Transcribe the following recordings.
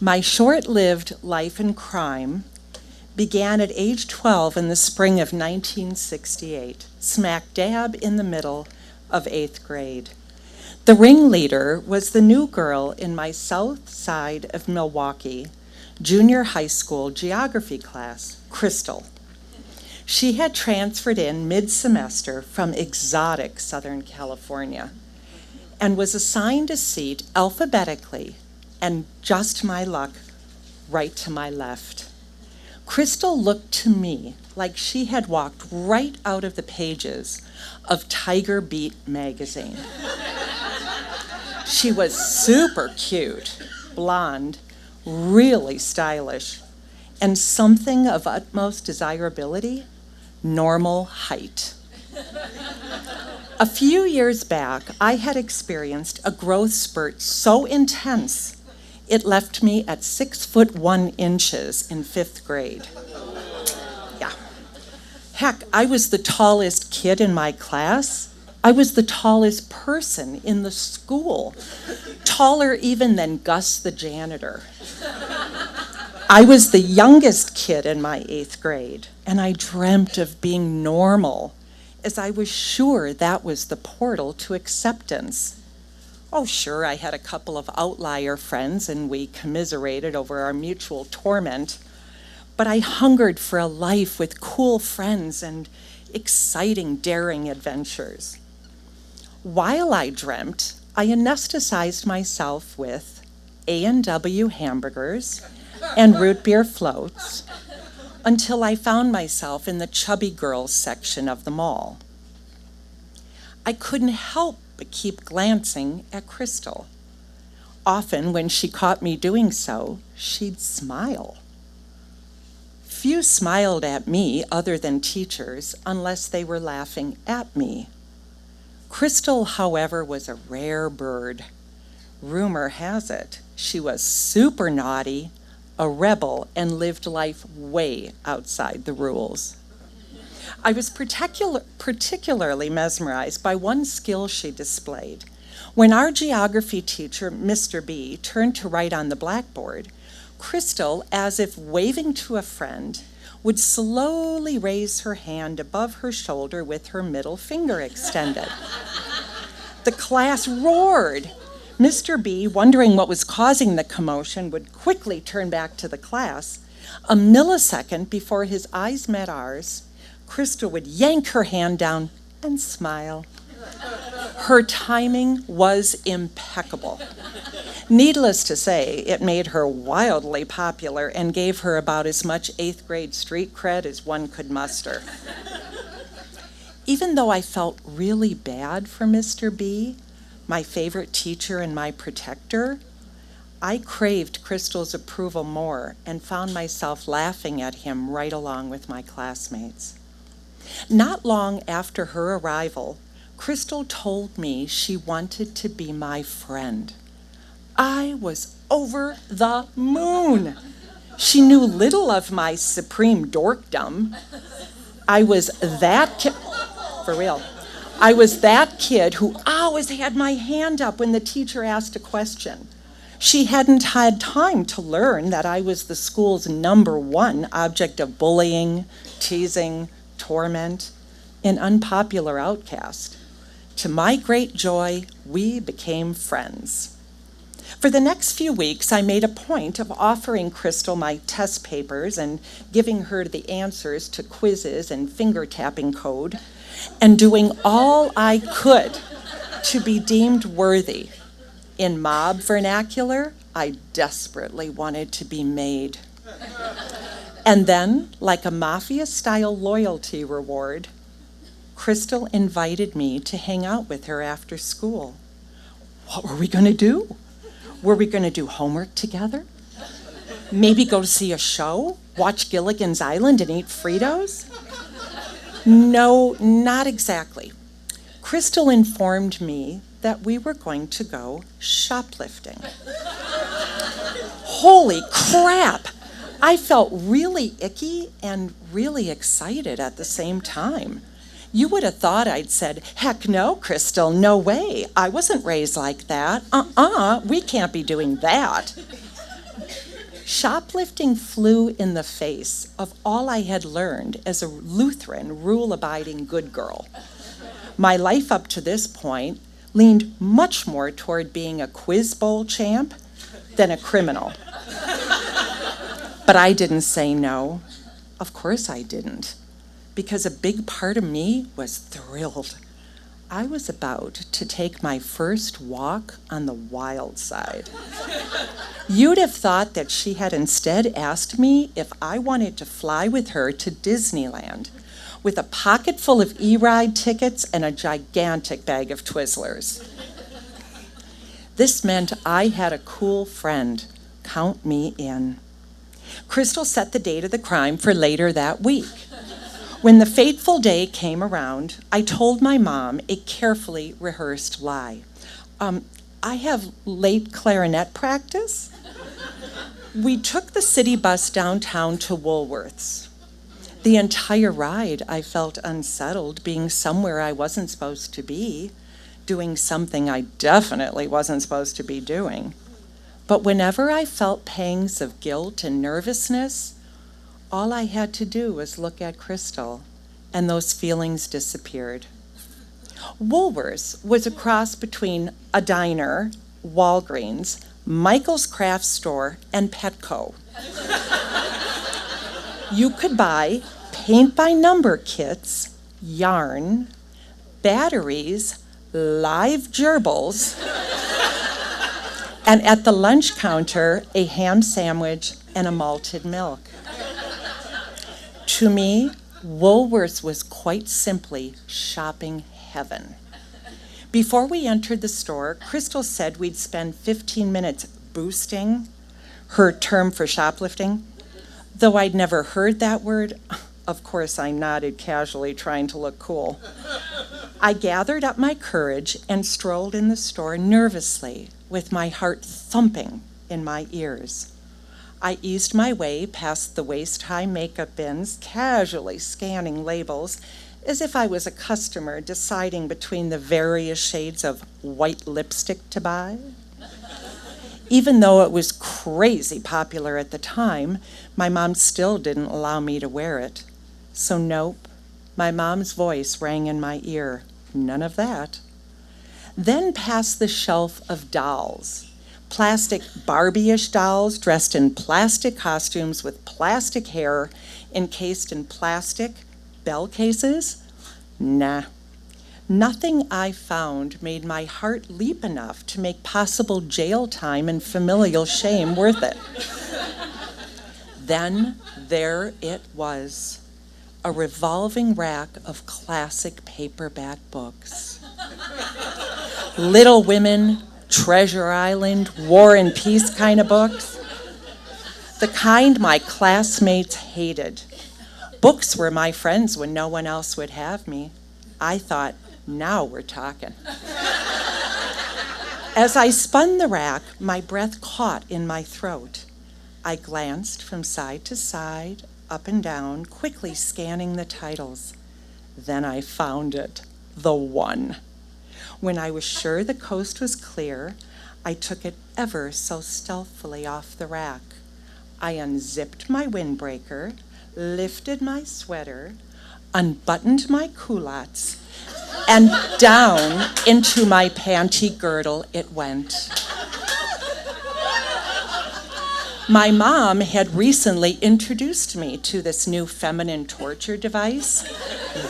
My short-lived life in crime began at age 12 in the spring of 1968, smack dab in the middle of 8th grade. The ringleader was the new girl in my south side of Milwaukee junior high school geography class, Krystal. She had transferred in mid-semester from exotic Southern California and was assigned a seat alphabetically and, just my luck, right to my left. Krystal looked to me like she had walked right out of the pages of Tiger Beat magazine. She was super cute, blonde, really stylish, and something of utmost desirability, normal height. A few years back, I had experienced a growth spurt so intense, it left me at 6'1" in 5th grade. Yeah. Heck, I was the tallest kid in my class. I was the tallest person in the school, taller even than Gus the janitor. I was the youngest kid in my 8th grade, and I dreamt of being normal, as I was sure that was the portal to acceptance. Oh, sure, I had a couple of outlier friends, and we commiserated over our mutual torment, but I hungered for a life with cool friends and exciting, daring adventures. While I dreamt, I anesthetized myself with A&W hamburgers and root beer floats until I found myself in the chubby girls section of the mall. I couldn't help but keep glancing at Krystal. Often when she caught me doing so, she'd smile. Few smiled at me other than teachers unless they were laughing at me. Krystal, however, was a rare bird. Rumor has it she was super naughty, a rebel, and lived life way outside the rules. I was particularly mesmerized by one skill she displayed. When our geography teacher, Mr. B, turned to write on the blackboard, Krystal, as if waving to a friend, would slowly raise her hand above her shoulder with her middle finger extended. The class roared. Mr. B, wondering what was causing the commotion, would quickly turn back to the class. A millisecond before his eyes met ours, Krystal would yank her hand down and smile. Her timing was impeccable. Needless to say, it made her wildly popular and gave her about as much 8th grade street cred as one could muster. Even though I felt really bad for Mr. B, my favorite teacher and my protector, I craved Krystal's approval more and found myself laughing at him right along with my classmates. Not long after her arrival, Krystal told me she wanted to be my friend. I was over the moon. She knew little of my supreme dorkdom. I was that kid, for real. I was that kid who always had my hand up when the teacher asked a question. She hadn't had time to learn that I was the school's #1 object of bullying, teasing, torment, an unpopular outcast. To my great joy, we became friends. For the next few weeks, I made a point of offering Krystal my test papers and giving her the answers to quizzes and finger-tapping code, and doing all I could to be deemed worthy. In mob vernacular, I desperately wanted to be made. And then, like a mafia-style loyalty reward, Krystal invited me to hang out with her after school. What were we going to do? Were we going to do homework together? Maybe go see a show? Watch Gilligan's Island and eat Fritos? No, not exactly. Krystal informed me that we were going to go shoplifting. Holy crap! I felt really icky and really excited at the same time. You would have thought I'd said, heck no, Krystal, no way. I wasn't raised like that. We can't be doing that. Shoplifting flew in the face of all I had learned as a Lutheran, rule-abiding good girl. My life up to this point leaned much more toward being a quiz bowl champ than a criminal. But I didn't say no. Of course I didn't, because a big part of me was thrilled. I was about to take my first walk on the wild side. You'd have thought that she had instead asked me if I wanted to fly with her to Disneyland with a pocket full of e-ride tickets and a gigantic bag of Twizzlers. This meant I had a cool friend. Count me in. Krystal set the date of the crime for later that week. When the fateful day came around, I told my mom a carefully rehearsed lie. I have late clarinet practice. We took the city bus downtown to Woolworths. The entire ride, I felt unsettled, being somewhere I wasn't supposed to be, doing something I definitely wasn't supposed to be doing. But whenever I felt pangs of guilt and nervousness, all I had to do was look at Krystal, and those feelings disappeared. Woolworths was a cross between a diner, Walgreens, Michael's Craft Store, and Petco. You could buy paint-by-number kits, yarn, batteries, live gerbils, and at the lunch counter, a ham sandwich and a malted milk. To me, Woolworths was quite simply shopping heaven. Before we entered the store, Krystal said we'd spend 15 minutes boosting, her term for shoplifting. Though I'd never heard that word, of course I nodded casually, trying to look cool. I gathered up my courage and strolled in the store nervously, with my heart thumping in my ears. I eased my way past the waist-high makeup bins, casually scanning labels, as if I was a customer deciding between the various shades of white lipstick to buy. Even though it was crazy popular at the time, my mom still didn't allow me to wear it. So nope, my mom's voice rang in my ear. None of that. Then past the shelf of dolls. Plastic Barbie-ish dolls dressed in plastic costumes with plastic hair encased in plastic bell cases? Nah. Nothing I found made my heart leap enough to make possible jail time and familial shame worth it. Then there it was, a revolving rack of classic paperback books. Little Women, Treasure Island, War and Peace kind of books. The kind my classmates hated. Books were my friends when no one else would have me. I thought, now we're talking. As I spun the rack, my breath caught in my throat. I glanced from side to side, up and down, quickly scanning the titles. Then I found it, the one. When I was sure the coast was clear, I took it ever so stealthily off the rack. I unzipped my windbreaker, lifted my sweater, unbuttoned my culottes, and down into my panty girdle it went. My mom had recently introduced me to this new feminine torture device,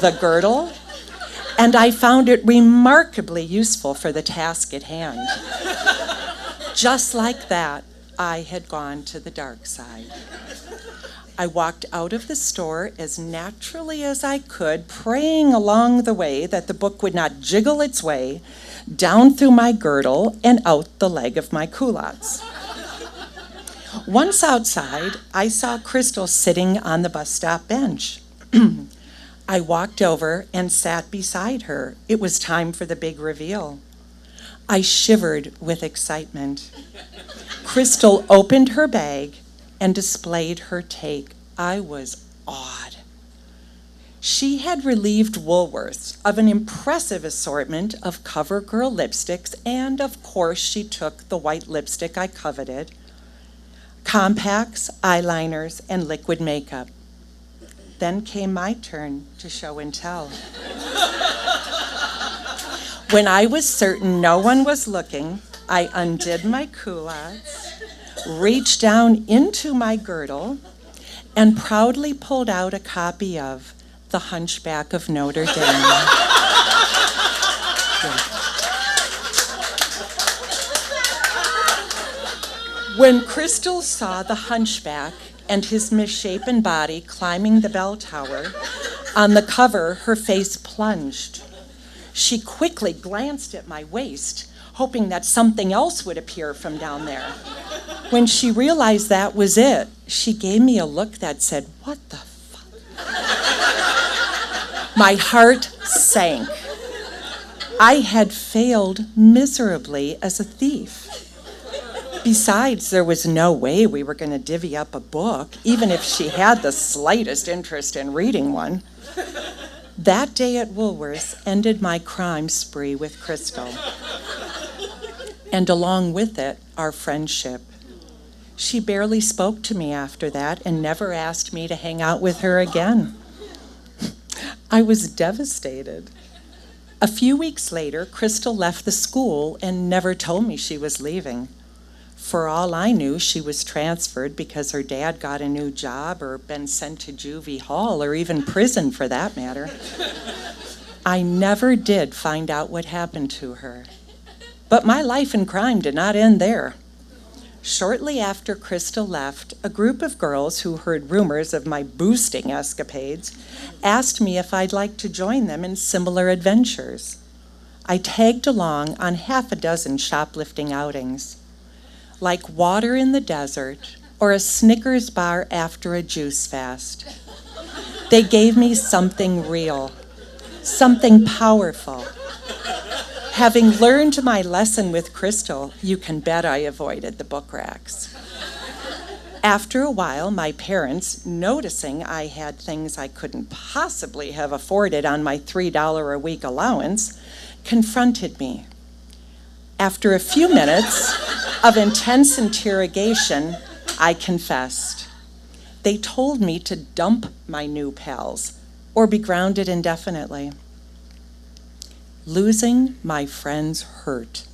the girdle, and I found it remarkably useful for the task at hand. Just like that, I had gone to the dark side. I walked out of the store as naturally as I could, praying along the way that the book would not jiggle its way down through my girdle and out the leg of my culottes. Once outside, I saw Krystal sitting on the bus stop bench. I walked over and sat beside her. It was time for the big reveal. I shivered with excitement. Krystal opened her bag and displayed her take. I was awed. She had relieved Woolworths of an impressive assortment of CoverGirl lipsticks, and of course she took the white lipstick I coveted. compacts, eyeliners, and liquid makeup. Then came my turn to show and tell. When I was certain no one was looking, I undid my culottes, reached down into my girdle, and proudly pulled out a copy of The Hunchback of Notre Dame. When Krystal saw the hunchback and his misshapen body climbing the bell tower, on the cover, her face plunged. She quickly glanced at my waist, hoping that something else would appear from down there. When she realized that was it, she gave me a look that said, "What the fuck?" My heart sank. I had failed miserably as a thief. Besides, there was no way we were going to divvy up a book, even if she had the slightest interest in reading one. That day at Woolworths ended my crime spree with Krystal. And along with it, our friendship. She barely spoke to me after that and never asked me to hang out with her again. I was devastated. A few weeks later, Krystal left the school and never told me she was leaving. For all I knew, she was transferred because her dad got a new job or been sent to juvie hall or even prison for that matter. I never did find out what happened to her. But my life in crime did not end there. Shortly after Krystal left, a group of girls who heard rumors of my boosting escapades asked me if I'd like to join them in similar adventures. I tagged along on half a dozen shoplifting outings. Like water in the desert or a Snickers bar after a juice fast. They gave me something real, something powerful. Having learned my lesson with Krystal, you can bet I avoided the book racks. After a while, my parents, noticing I had things I couldn't possibly have afforded on my $3 a week allowance, confronted me. After a few minutes of intense interrogation, I confessed. They told me to dump my new pals or be grounded indefinitely. Losing my friends hurt.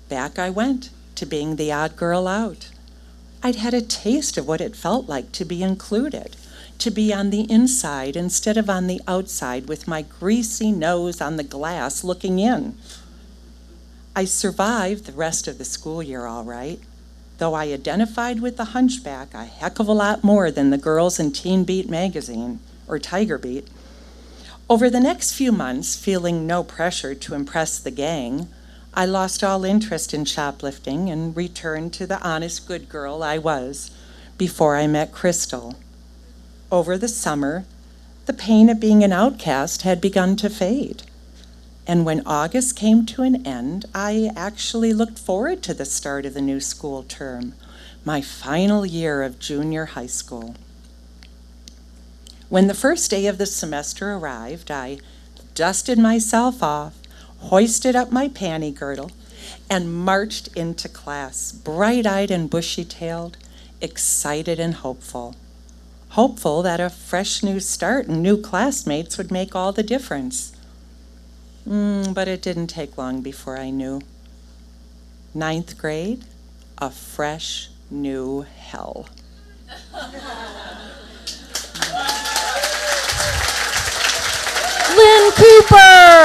Back I went to being the odd girl out. I'd had a taste of what it felt like to be included, to be on the inside instead of on the outside with my greasy nose on the glass looking in. I survived the rest of the school year all right, though I identified with the hunchback a heck of a lot more than the girls in Teen Beat magazine, or Tiger Beat. Over the next few months, feeling no pressure to impress the gang, I lost all interest in shoplifting and returned to the honest good girl I was before I met Krystal. Over the summer, the pain of being an outcast had begun to fade. And when August came to an end, I actually looked forward to the start of the new school term, my final year of junior high school. When the first day of the semester arrived, I dusted myself off, hoisted up my panty girdle, and marched into class, bright-eyed and bushy-tailed, excited and hopeful. Hopeful that a fresh new start and new classmates would make all the difference. But it didn't take long before I knew. 9th grade, a fresh new hell. Lynn Cooper!